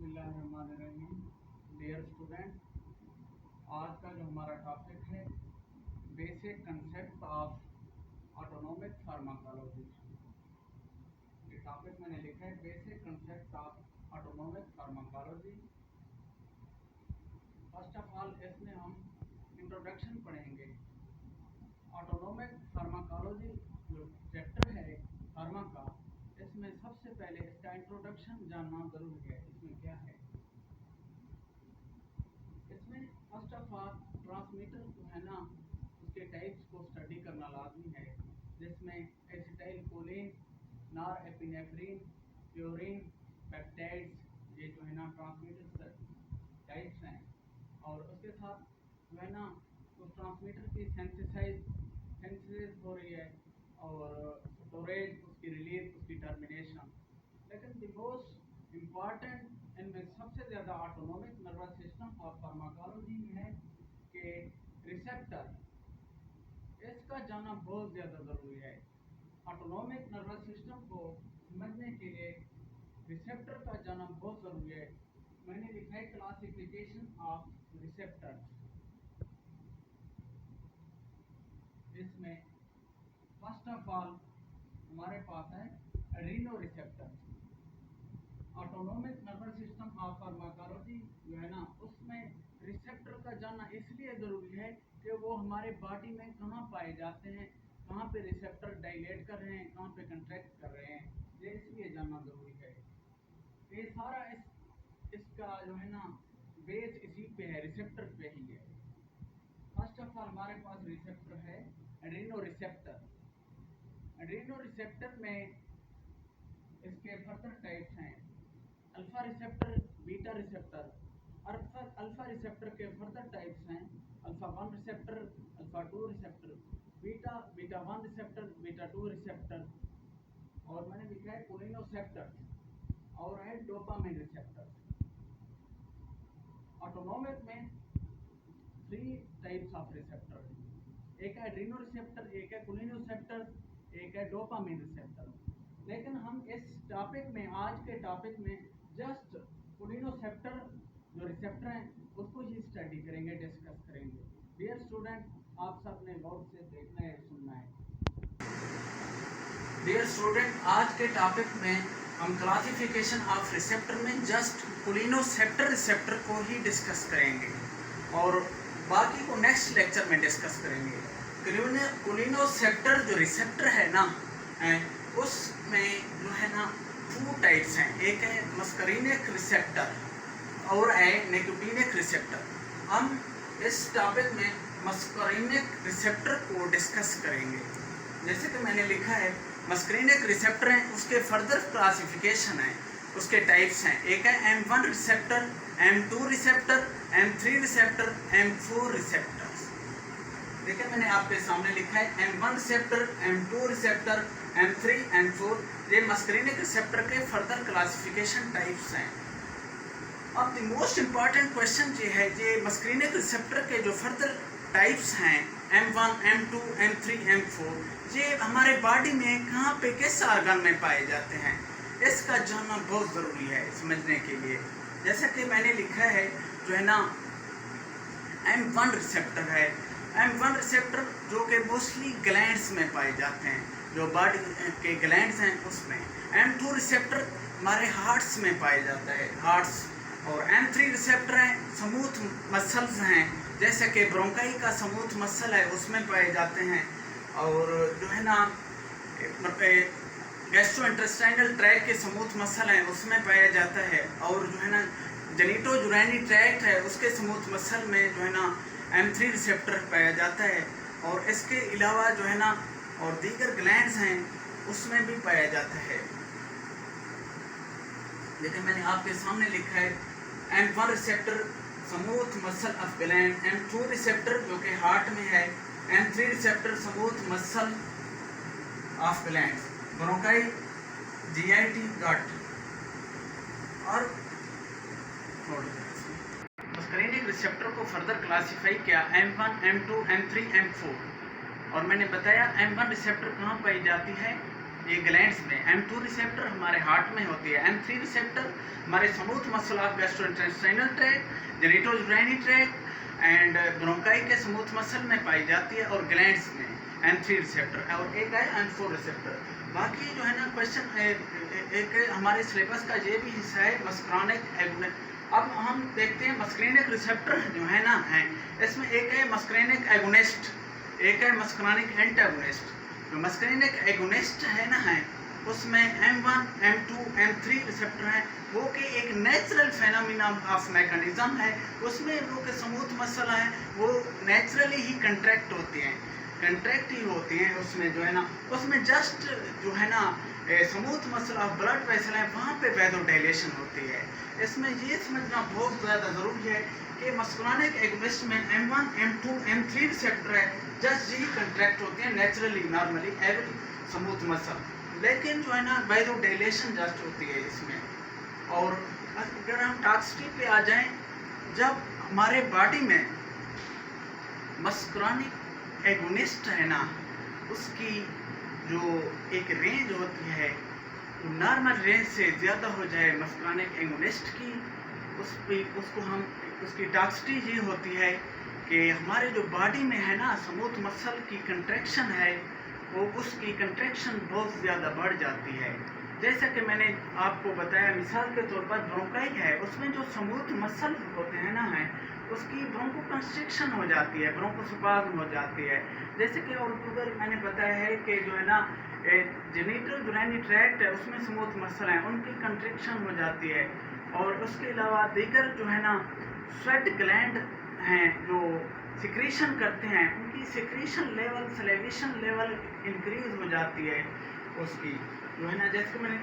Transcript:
बिस्मिल्लाहिर्रहमानिर्रहीम। Dear student, आज का जो हमारा टॉपिक है basic concept of autonomic pharmacology. ये टॉपिक मैंने लिखा है basic concept of autonomic pharmacology. First of all इसमें हम इंट्रोडक्शन पढ़ेंगे। ऑटोनोमिक फार्माकोलॉजी जो चैप्टर है फार्मा का, इसमें सबसे पहले इसका इंट्रोडक्शन जानना जरूरी है। इसमें क्या है, इसमें फर्स्ट ऑफ ऑल ट्रांसमीटर जो है ना, उसके टाइप्स को स्टडी करना लाजमी है, जिसमें acetyl choline, nor epinephrine, purine, peptides, ये जो है ना ट्रांसमीटर टाइप्स हैं। और उसके साथ जो है ना उस ट्रांसमीटर की सेंसिस हो रही है, और स्टोरेज, उसकी रिलीज, उसकी टर्मिनेशन। लेकिन द मोस्ट इम्पॉर्टेंट इनमें सबसे ज़्यादा ऑटोनोमिक नर्वस सिस्टम और फार्माकोलॉजी में है कि रिसेप्टर, इसका जाना बहुत ज़्यादा ज़रूरी है। ऑटोनोमिक नर्वस सिस्टम को समझने के लिए रिसेप्टर का जाना बहुत ज़रूरी है। मैंने लिखा है क्लासिफिकेशन ऑफ रिसेप्टर। इसमें फर्स्ट ऑफ ऑल हमारे पास है Reno receptor. Autonomic nervous system of pharmacology जो है ना, उसमें रिसेप्टर का जानना इसलिए ज़रूरी है कि वो हमारे बॉडी में कहाँ पाए जाते हैं, कहाँ पे रिसेप्टर डायलेट कर रहे हैं, कहाँ पे कंट्रैक्ट कर रहे हैं, ये इसलिए जानना ज़रूरी है। ये सारा इसका जो है ना बेस इसी पे है, रिसेप्टर पे ही है। फर्स्ट ऑफ ऑल हमारे पास रिसेप्टर है रीनो रिसेप्टर। रीनो रिसेप्टर में इसके फर्दर टाइप्स हैं alpha receptor, beta receptor. Alpha receptor के फर्दर टाइप्स हैं alpha 1 receptor, alpha 2 receptor, beta 1 receptor, beta 2 receptor, और मैंने लिखा है कोलिनोसेप्टर, और है डोपामाइन रिसेप्टर। ऑटोनोमिक में 3 टाइप्स ऑफ रिसेप्टर, एक है रीनो रिसेप्टर, एक है कोलिनोसेप्टर, एक है डोपामाइन रिसेप्टर। लेकिन हम इस टॉपिक में, आज के टॉपिक में जस्ट कोलिनोसेप्टर जो रिसेप्टर हैं उसको ही स्टडी करेंगे, डिस्कस करेंगे। डियर स्टूडेंट, आप सब ने गौर से देखना है, सुनना है। डियर स्टूडेंट, आज के टॉपिक में हम क्लासिफिकेशन ऑफ रिसेप्टर में जस्ट कोलिनोसेप्टर रिसेप्टर को ही डिस्कस करेंगे, और बाकी को नेक्स्ट लेक्चर में डिस्कस करेंगे। कोलिनोसेप्टर जो रिसेप्टर है ना, उसमें जो है ना 2 टाइप्स हैं, एक है मस्करीनिक रिसेप्टर और है निकोटीनिक रिसेप्टर। हम इस टॉपिक में मस्करीनिक रिसेप्टर को डिस्कस करेंगे। जैसे कि मैंने लिखा है मस्करीनिक रिसेप्टर हैं, उसके फर्दर क्लासिफिकेशन है, उसके टाइप्स हैं, एक है M1 receptor, M2 receptor, M3 receptor, M4 receptors. देखिए मैंने आपके सामने लिखा है M1 receptor, M2 receptor, M3, M4, ये मस्करीनिक रिसेप्टर के फर्दर क्लासिफिकेशन टाइप्स हैं। अब द मोस्ट इम्पॉर्टेंट क्वेश्चन ये है, ये मस्करीनिक रिसेप्टर के जो फर्दर टाइप्स हैं M1, M2, M3, M4, ये हमारे बॉडी में कहाँ पे, किस ऑर्गन में पाए जाते हैं, इसका जानना बहुत ज़रूरी है समझने के लिए। जैसा कि मैंने लिखा है जो है ना M1 रिसेप्टर है, M1 रिसेप्टर जो कि मोस्टली ग्लैंड्स में पाए जाते हैं, जो बॉडी के ग्लैंड्स हैं उसमें। M2 रिसेप्टर हमारे हार्ट्स में पाया जाता है, हार्ट्स। और M3 रिसेप्टर हैं स्मूथ मसल्स हैं, जैसे कि ब्रोंकाई का स्मूथ मसल है उसमें पाए जाते हैं, और जो है ना गैस्ट्रोइंटेस्टाइनल ट्रैक्ट के स्मूथ मसल हैं उसमें पाया जाता है, और जो है ना जेनिटोजुरैनी ट्रैक्ट है उसके स्मूथ मसल में जो है ना M3 रिसेप्टर पाया जाता है। और इसके अलावा जो है ना और दीगर ग्लैंड्स हैं उसमें भी पाया जाता है। लेकिन मैंने आपके सामने लिखा है M1 receptor smooth muscle of gland, M2 receptor जो कि हार्ट में है, M3 receptor smooth muscle of glands, bronchi, GIT, गट। और मस्करीनिक रिसेप्टर को फर्दर क्लासीफाई किया M1, M2, M3, M4, और मैंने बताया M1 रिसेप्टर कहाँ पाई जाती है, ये ग्लैंड्स में, M2 रिसेप्टर हमारे हार्ट में होती है, M3 रिसेप्टर हमारे smooth muscle of gastrointestinal tract, genitourinary tract and bronchi के स्मूथ मसल में पाई जाती है, और ग्लैंड्स में M3 रिसेप्टर, और एक है M4 रिसेप्टर। बाकी जो है ना क्वेश्चन एक हमारे सिलेबस का ये भी हिस्सा है मस्कुरानिक एगोनिस्ट। अब हम देखते हैं मस्कुरानिक रिसेप्टर जो है ना है, इसमें एक है मस्कुरानिक एगोनिस्ट, एक है मस्कुरानिक एंटागोनिस्ट। जो मस्कुरानिक एगोनिस्ट है ना है, उसमें M1, M2, M3 रिसेप्टर हैं, वो कि एक नेचुरल फेनोमेना ऑफ मैकेनिज्म है। उसमें वो के स्मूथ मसल हैं वो नेचुरली ही कंट्रैक्ट होते हैं, कंट्रैक्ट ही होते हैं। उसमें जो है ना, उसमें जस्ट जो है ना smooth muscle of blood vessel है, वहाँ पे वैसोडाइलेशन होती है। इसमें ये समझना बहुत ज़्यादा ज़रूरी है कि मस्कुरानिक एगोनिस्ट में M1, M2, M3 रिसेप्टर है, जस्ट यही कंट्रैक्ट होते हैं naturally, normally every smooth muscle, लेकिन जो है ना वैसोडाइलेशन जस्ट होती है इसमें। और अगर हम टॉक्सिसिटी पे आ जाएं, जब हमारे बॉडी में मस्कुरानिक एगोनिस्ट है ना, उसकी जो एक रेंज होती है नॉर्मल रेंज से ज़्यादा हो जाए मस्कुरानिक एगोनिस्ट की, उसको हम उसकी टॉक्सिसिटी ये होती है कि हमारे जो बॉडी में है ना स्मूथ मसल की कंट्रैक्शन है, वो उसकी कंट्रैक्शन बहुत ज़्यादा बढ़ जाती है। जैसा कि मैंने आपको बताया, मिसाल के तौर पर ब्रोंकाई है, उसमें जो स्मूथ मसल होते हैं ना है, उसकी ब्रोंको कंस्ट्रिक्शन हो जाती है, ब्रोंकोस्पाज्म हो जाती है। जैसे कि और अगर मैंने बताया है कि जो है ना जेनिटोयूरिनरी ट्रैक्ट है, उसमें स्मूथ मसल हैं, उनकी कंट्रिक्शन हो जाती है। और उसके अलावा दीगर जो है ना स्वेट ग्लैंड हैं जो सिक्रीशन करते हैं, उनकी सिक्रीशन लेवल, सलेवेशन लेवल इंक्रीज हो जाती है उसकी, जो है ना जैसे मैंने